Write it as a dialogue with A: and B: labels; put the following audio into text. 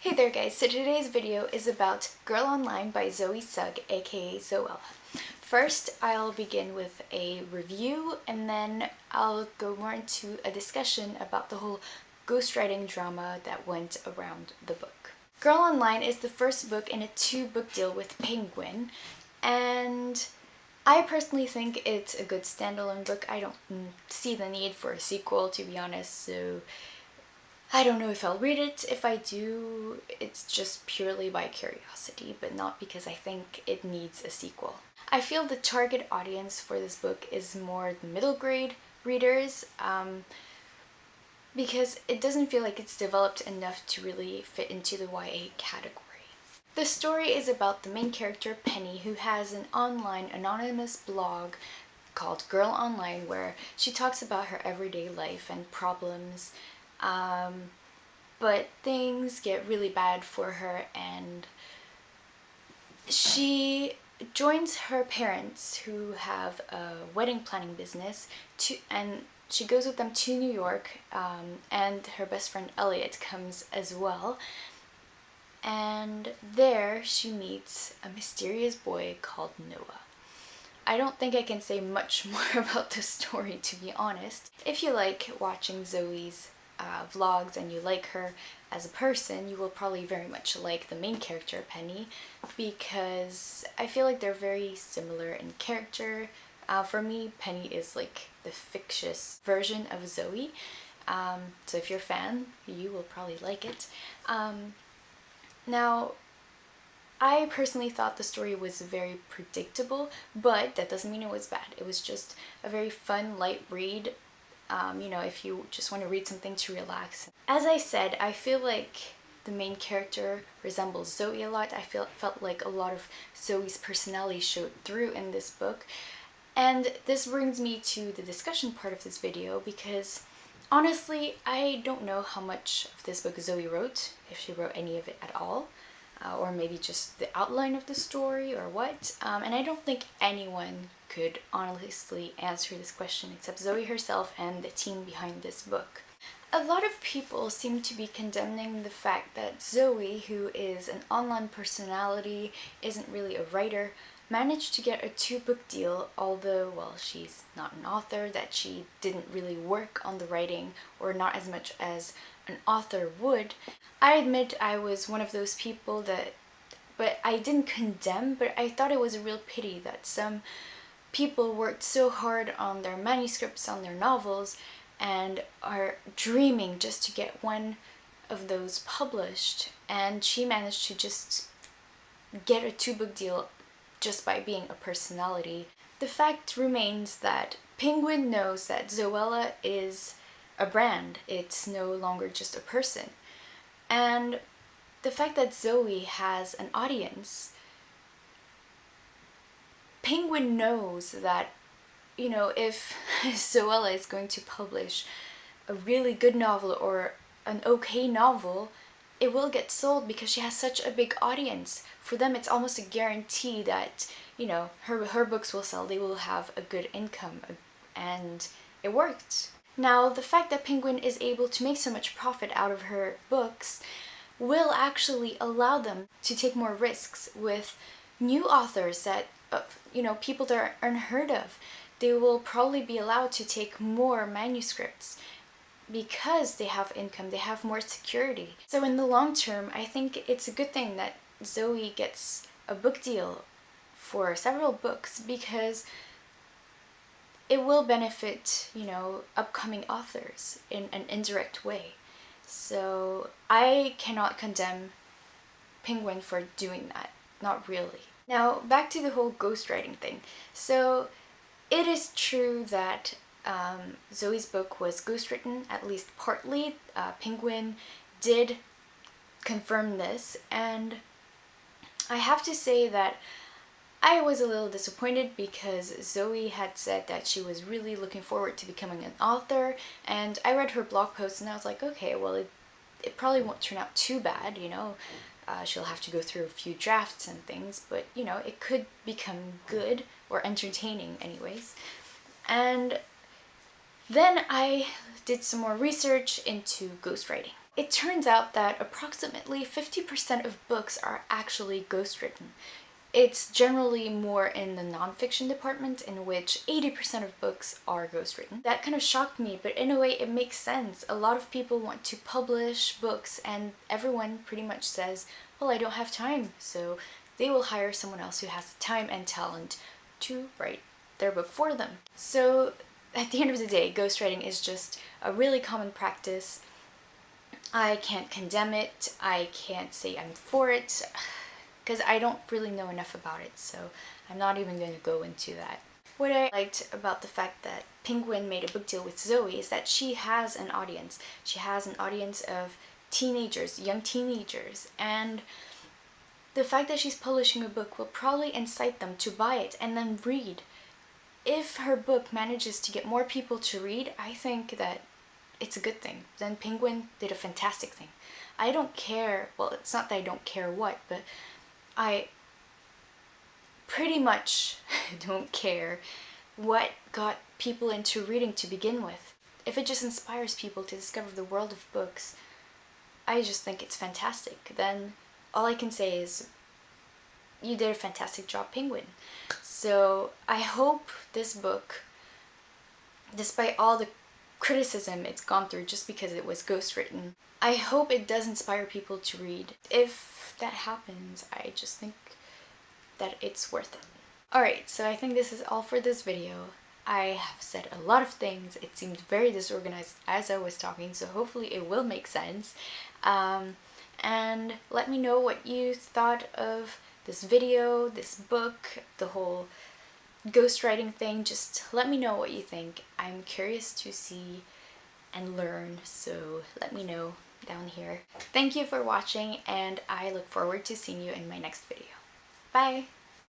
A: Hey there guys, so today's video is about Girl Online by Zoe Sugg, aka Zoella. First, I'll begin with a review and then I'll go more into a discussion about the whole ghostwriting drama that went around the book. Girl Online is the first book in a two-book deal with Penguin, and I personally think it's a good standalone book. I don't see the need for a sequel, to be honest, so I don't know if I'll read it. If I do, it's just purely by curiosity, but not because I think it needs a sequel. I feel the target audience for this book is more the middle grade readers, because it doesn't feel like it's developed enough to really fit into the YA category. The story is about the main character, Penny, who has an online anonymous blog called Girl Online where she talks about her everyday life and problems. But things get really bad for her and she joins her parents who have a wedding planning business and she goes with them to New York, and her best friend Elliot comes as well. And there she meets a mysterious boy called Noah. I don't think I can say much more about the story, to be honest. If you like watching Zoe's vlogs and you like her as a person, you will probably very much like the main character, Penny, because I feel like they're very similar in character. For me, Penny is like the fictitious version of Zoe, so if you're a fan, you will probably like it. Now, I personally thought the story was very predictable, but that doesn't mean it was bad. It was just a very fun, light read, if you just want to read something to relax. As I said, I feel like the main character resembles Zoe a lot. I felt like a lot of Zoe's personality showed through in this book. And this brings me to the discussion part of this video because honestly, I don't know how much of this book Zoe wrote, if she wrote any of it at all. Or maybe just the outline of the story or what. And I don't think anyone could honestly answer this question except Zoe herself and the team behind this book. A lot of people seem to be condemning the fact that Zoe, who is an online personality, isn't really a writer, managed to get a two-book deal, although, well, she's not an author, that she didn't really work on the writing, or not as much as an author would. I admit I was one of those people but I didn't condemn, but I thought it was a real pity that some people worked so hard on their manuscripts, on their novels, and are dreaming just to get one of those published, and she managed to just get a two-book deal just by being a personality. The fact remains that Penguin knows that Zoella is a brand. It's no longer just a person. And the fact that Zoe has an audience, Penguin knows that, if Zoella is going to publish a really good novel or an okay novel, it will get sold because she has such a big audience. For them, it's almost a guarantee that, her books will sell, they will have a good income, and it worked. Now, the fact that Penguin is able to make so much profit out of her books will actually allow them to take more risks with new authors that, people that are unheard of. They will probably be allowed to take more manuscripts because they have income, they have more security. So in the long term, I think it's a good thing that Zoe gets a book deal for several books because it will benefit, upcoming authors in an indirect way. So I cannot condemn Penguin for doing that, not really. Now back to the whole ghostwriting thing. So it is true that Zoe's book was ghostwritten, at least partly. Penguin did confirm this, and I have to say that I was a little disappointed because Zoe had said that she was really looking forward to becoming an author, and I read her blog post and I was like, okay, well, it probably won't turn out too bad, she'll have to go through a few drafts and things, but, it could become good or entertaining anyways. And then I did some more research into ghostwriting. it turns out that approximately 50% of books are actually ghostwritten. It's generally more in the nonfiction department, in which 80% of books are ghostwritten. That kind of shocked me, but in a way it makes sense. A lot of people want to publish books and everyone pretty much says, well, I don't have time, so they will hire someone else who has the time and talent to write their book for them. So at the end of the day, ghostwriting is just a really common practice. I can't condemn it, I can't say I'm for it, because I don't really know enough about it, so I'm not even going to go into that. What I liked about the fact that Penguin made a book deal with Zoe is that she has an audience. She has an audience of teenagers, young teenagers, and the fact that she's publishing a book will probably incite them to buy it and then read. If her book manages to get more people to read, I think that it's a good thing. Then Penguin did a fantastic thing. I don't care, well, it's not that I don't care what, but I pretty much don't care what got people into reading to begin with. If it just inspires people to discover the world of books, I just think it's fantastic. Then all I can say is, you did a fantastic job, Penguin. So I hope this book, despite all the criticism it's gone through just because it was ghostwritten, I hope it does inspire people to read. If that happens, I just think that it's worth it. Alright, so I think this is all for this video. I have said a lot of things. It seemed very disorganized as I was talking, so hopefully it will make sense. And let me know what you thought of this video, this book, the whole ghostwriting thing. Just let me know what you think. I'm curious to see and learn, so let me know down here. Thank you for watching, and I look forward to seeing you in my next video. Bye!